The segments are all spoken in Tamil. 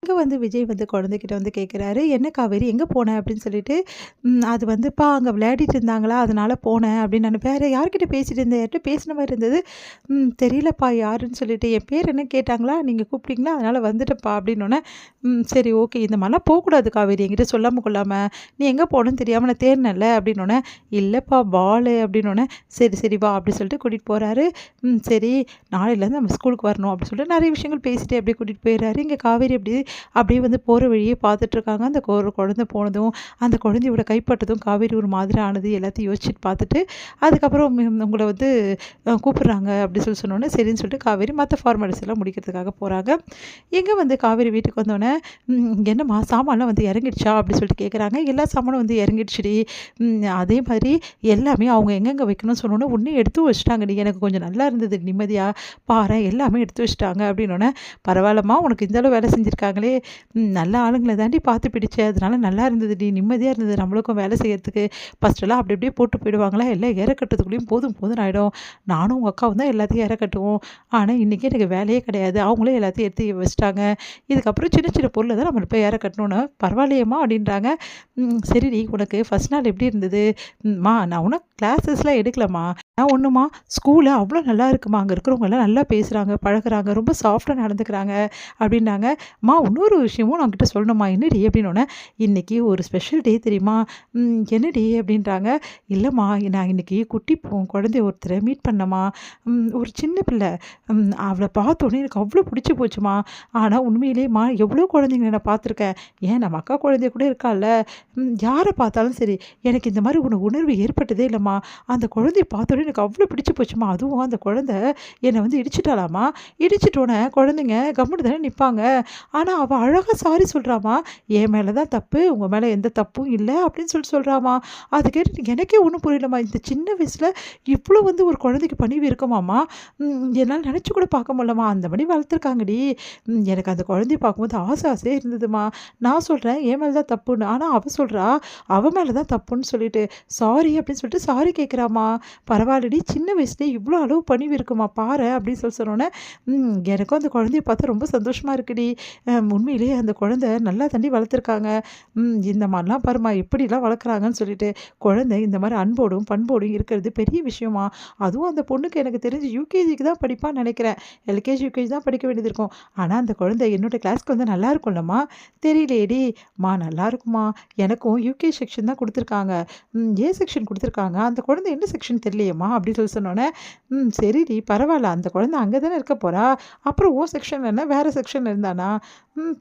இங்க விஜய் குழந்தைகிட்ட கேட்குறாரு, "என்ன காவேரி எங்க போன?" அப்படின்னு சொல்லிட்டு, அது வந்துப்பா அங்க விளையாடிட்டு இருந்தாங்களா, அதனால போனேன் அப்படின்னு நான் வேற யார்கிட்ட பேசிட்டு இருந்தேன், யார்ட்ட பேசின மாரி இருந்தது. தெரியலப்பா யாருன்னு சொல்லிட்டு, என் பேர் என்ன கேட்டாங்களா, நீங்க கூப்பிட்டீங்களா, அதனால வந்துட்டேன்ப்பா அப்படின்னோனே, சரி ஓகே இந்த மாரிலாம் போக்கூடாது காவேரி என்கிட்ட சொல்லாம கொள்ளாம. நீ எங்க போனன்னு தெரியாம நான் தேடினேன்ல அப்படின்னோனே, இல்லப்பா பாலு அப்படின்னோனே, சரி சரி வா அப்படி சொல்லிட்டு கூட்டிட்டு போறாரு. சரி நாளையிலேருந்து நம்ம ஸ்கூலுக்கு வரணும் அப்படி சொல்லிட்டு நெறைய விஷயங்கள் பேசிட்டு அப்படியே கூட்டிட்டு போயிறாரு. இங்க காவேரி அப்படியே போற வழியே பார்த்துட்ருக்காங்க. அந்த ஒரு குழந்தை போனதும், அந்த குழந்தையோட கைப்பட்டதும் காவேரி ஒரு மாதிரி ஆனது எல்லாத்தையும் யோசிச்சுட்டு பார்த்துட்டு, அதுக்கப்புறம் உங்கள கூப்பிடுறாங்க அப்படி சொன்னோனே, சரின்னு சொல்லிட்டு காவேரி மத்த ஃபார்மாலிட்டிஸ் எல்லாம் முடிக்கிறதுக்காக போறாங்க. எங்க காவேரி வீட்டுக்கு வந்தோனே, "என்னம்மா சாமான்லாம் இறங்கிடுச்சா?" அப்படி சொல்லிட்டு கேட்குறாங்க. "எல்லா சாமானும் இறங்கிடுச்சுடி. அதே மாதிரி எல்லாமே அவங்க எங்கெங்க வைக்கணும்னு சொன்னோனே, உடனே எடுத்து வச்சுட்டாங்கடி. எனக்கு கொஞ்சம் நல்லா இருந்தது நிம்மதியா. பாரேன் எல்லாமே எடுத்து வச்சுட்டாங்க." அப்படின்னோனே, "பரவாயில்லம்மா உனக்கு இந்த அளவு வேலை செஞ்சுருக்காங்களே, நல்ல ஆளுங்கள தாண்டி பார்த்து பிடிச்ச. அதனால நல்லா இருந்ததுடி. நிம்மதியா இருந்தது நம்மளுக்கும் வேலை செய்யறதுக்கு. ஃபர்ஸ்ட்டெல்லாம் அப்படி அப்படியே போட்டு போயிடுவாங்களா, எல்லாம் ஏற கட்டுறதுக்குள்ளேயும் போதும் போதும்ன்னு ஆயிடும். நானும் உங்க அக்காவும் தான் எல்லாத்தையும் ஏற கட்டுவோம். ஆனா இன்னைக்கு எனக்கு வேலையே கிடையாது. அவங்களே எல்லாத்தையும் எடுத்து வச்சுட்டாங்க. இதுக்கப்புறம் சின்ன சின்ன பொருள தான் நம்ம போய் ஏற கட்டணும்னு. பரவாயில்லையேம்மா அப்படின்றாங்க. சரிடி உனக்கு ஃபர்ஸ்ட் நாள் எப்படி இருந்தது? ம்மா நான் உனக்கு கிளாஸஸ்லாம் எடுக்கலம்மா. நான் ஒண்ணுமா ஸ்கூலு அவ்வளோ நல்லா இருக்குமா. அங்க இருக்கிறவங்க எல்லாம் நல்லா பேசுறாங்க, பழகுறாங்க. ரொம்ப சாஃப்ட்டா நடந்துக்கிறாங்க அப்படின்னாங்க. அம்மா இன்னொரு விஷயமும் நான் உன்கிட்ட சொல்லணும்மா. என்னடி அப்படின்னோனே, இன்னைக்கு ஒரு ஸ்பெஷல் டே தெரியுமா? என்னடி அப்படின்றாங்க. இல்லம்மா நான் இன்னைக்கு குட்டி குழந்தைய ஒருத்தர மீட் பண்ணேம்மா. ஒரு சின்ன பிள்ளை. அவள பார்த்தோனே எனக்கு அவ்வளோ பிடிச்சு போச்சும்மா. ஆனா உண்மையிலேயேம்மா எவ்வளோ குழந்தைங்கள நான் பார்த்துருக்கேன். ஏன் நம்ம அக்கா குழந்தைய கூட இருக்கால்ல. யார பார்த்தாலும் சரி, எனக்கு இந்த மாரி உணர்வு ஏற்பட்டதே இல்லம்மா. அந்த குழந்தைய பார்த்தோனே எனக்கு அவ்வளோ பிடிச்சு போச்சும்மா. அதுவும் அந்த குழந்தை என்ன இடிச்சுட்டாளாம்மா. இடிச்சுட்டோனே குழந்தைங்க கம்முனு தானே நிப்பாங்க. ஆனா அவ அழகா சாரி சொல்றாம்மா. என் மேல தான் தப்பு. உங்க மேல எந்த தப்பும் இல்ல அப்படின்னு சொல்றாம்மா. அது கேட்டுட்டு எனக்கே ஒண்ணும் புரியலம்மா. இந்த சின்ன வயசுல இவ்ளோ ஒரு குழந்தைக்கு பணிவு இருக்குமாம்மா? என்னால நெனச்சு கூட பார்க்க முடியலம்மா. அந்த படி வளர்த்துருக்காங்கடி. எனக்கு அந்த குழந்தைய பார்க்கும்போது ஆசையா இருந்ததும்மா. நான் சொல்றேன் என் மேல தான் தப்புன்னு. ஆனா அவ சொல்றா, அவ மேல தான் தப்புன்னு சொல்லிட்டு, சாரி அப்படின்னு சொல்லிட்டு சாரி கேட்குறாம்மா. பரவாயில்லடி சின்ன வயசுலயே இவ்ளோ அளவு பணிவு இருக்குமா பாரேன் அப்படின்னு சொன்னோனே, எனக்கும் அந்த குழந்தைய பார்த்தா ரொம்ப சந்தோஷமா இருக்குடி. உண்மையிலேயே அந்த குழந்தை நல்லா தாண்டி வளர்த்துருக்காங்க. இந்த மாரிலாம் பாரும்மா எப்படிலாம் வளர்க்குறாங்கன்னு சொல்லிட்டு, குழந்தை இந்த மாரி அன்போடும், பண்போடும் இருக்கிறது பெரிய விஷயமா. அதுவும் அந்த பொண்ணுக்கு எனக்கு தெரிஞ்சு யூகேஜிக்கு தான் படிப்பான்னு நெனைக்கிறேன். எல்கேஜி, யூகேஜி தான் படிக்க வேண்டியது இருக்கும். ஆனா அந்த குழந்தை என்னோட கிளாஸ்க்கு நல்லா இருக்கும்லம்மா. தெரியலையேடி. நல்லாருக்கும்மா. எனக்கும் யூகேஜி செக்ஷன் தான் குடுத்துருக்காங்க. ஏ செக்ஷன் குடுத்துருக்காங்க. அந்த குழந்தை என்ன செக்ஷன் தெரியலையேம்மா அப்படின்னு சொன்னோனே, சரிடி பரவால்ல. அந்த குழந்தை அங்க தானே இருக்க போறா. அப்புறம் உன் செக்ஷன்ல என்ன வேற செக்ஷன்ல இருந்தானா?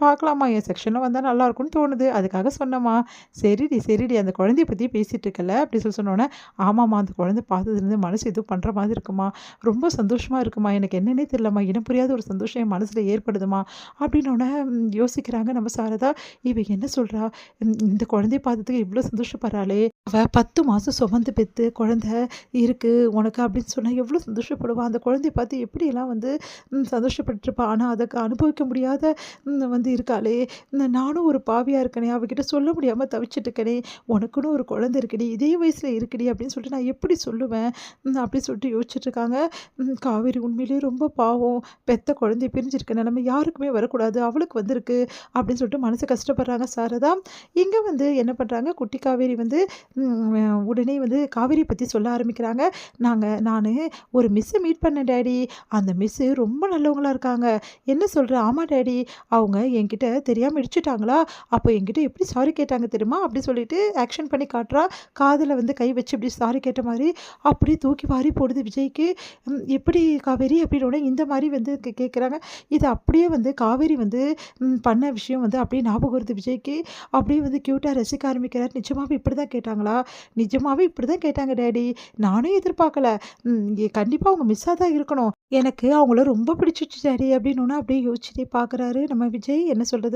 பார்க்கலாம்மா. என் செக்ஷன்ல வந்தா நல்லாயிருக்கும்னு தோணுது. அதுக்காக சொன்னேம்மா. சரிடி, சரிடி. அந்த குழந்தைய பத்தி பேசிட்டு இருக்கல்ல அப்படி சொன்னோனே, ஆமாம்மா அந்த குழந்தை பார்த்ததுலேருந்து மனசு ஏதோ பண்ற மாதிரி இருக்கும்மா. ரொம்ப சந்தோஷமா இருக்கும்மா. எனக்கு என்னன்னே தெரியலம்மா. இனம் புரியாத ஒரு சந்தோஷம் என் மனசுல ஏற்படுதும்மா. அப்படின்னோனே யோசிக்கிறாங்க நம்ம சாரதா. இவ என்ன சொல்றா? இந்த குழந்தைய பார்த்ததுக்கு இவ்ளோ சந்தோஷப்படுறாளே! அவ 10 மாசம் சுமந்து பெத்து குழந்தை இருக்கு உனக்கு அப்படின்னு சொன்னா எவ்ளோ சந்தோஷப்படுவா. அந்த குழந்தைய பார்த்து எப்படியெல்லாம் சந்தோஷப்பட்டுருப்பா. ஆனா அத அனுபவிக்க முடியாத இருக்காளே! நானும் ஒரு பாவியா இருக்கனே! அவகிட்ட சொல்ல முடியாம தவிச்சுட்டு இருக்கனே! உனக்குன்னு ஒரு குழந்தை இருக்குடி. இதே வயசுல இருக்குடி அப்படின்னு சொல்லிட்டு நான் எப்படி சொல்லுவேன்? அப்படின்னு சொல்லிட்டு யோசிச்சுட்டு இருக்காங்க. காவேரி உண்மையிலேயே ரொம்ப பாவம். பெத்த குழந்தைய பிரிஞ்சிருக்க நிலைமை யாருக்குமே வரக்கூடாது. அவளுக்கு வந்திருக்கு அப்படின்னு சொல்லிட்டு மனசு கஷ்டப்படுறாங்க சாரதா. இங்க என்ன பண்றாங்க, குட்டி காவேரி உடனே காவேரிய பத்தி சொல்ல ஆரம்பிக்கிறாங்க. நானு ஒரு மிஸ்ஸ மீட் பண்ணேன் டாடி. அந்த மிஸ்ஸு ரொம்ப நல்லவங்களா இருக்காங்க. என்ன சொல்ற? ஆமா டாடி. அவங்க என்கிட்ட தெரியாம இடிச்சுட்டாங்களா? அப்போ என்கிட்ட எப்படி சாரி கேட்டாங்க தெரியுமா? அப்படி சொல்லிட்டு ஆக்ஷன் பண்ணி காட்டுறா. காதுல கை வச்சு இப்படி சாரி கேட்ட மாரி, அப்படியே தூக்கி வாரி போடுது விஜய்க்கு. எப்படி காவேரி? அப்படின்னோனே இந்த மாரி கேட்குறாங்க. இது அப்படியே காவேரி பண்ண விஷயம் அப்படியே ஞாபகம் வருது விஜய்க்கு. அப்படியே கியூட்டா ரசிக்க ஆரம்பிக்கிறார். நிஜமாவே இப்படிதான் கேட்டாங்களா? நிஜமாவே இப்படிதான் கேட்டாங்க டாடி. நானும் எதிர்பார்க்கல. கண்டிப்பா அவங்க மிஸ்ஸா தான் இருக்கணும். எனக்கு அவங்கள ரொம்ப பிடிச்சிருச்சு டாடி அப்படின்னோன அப்படியே யோசிச்சுட்டே பார்க்குறாரு நம்ம விஜய் என்ன சொல்றதுன்னு.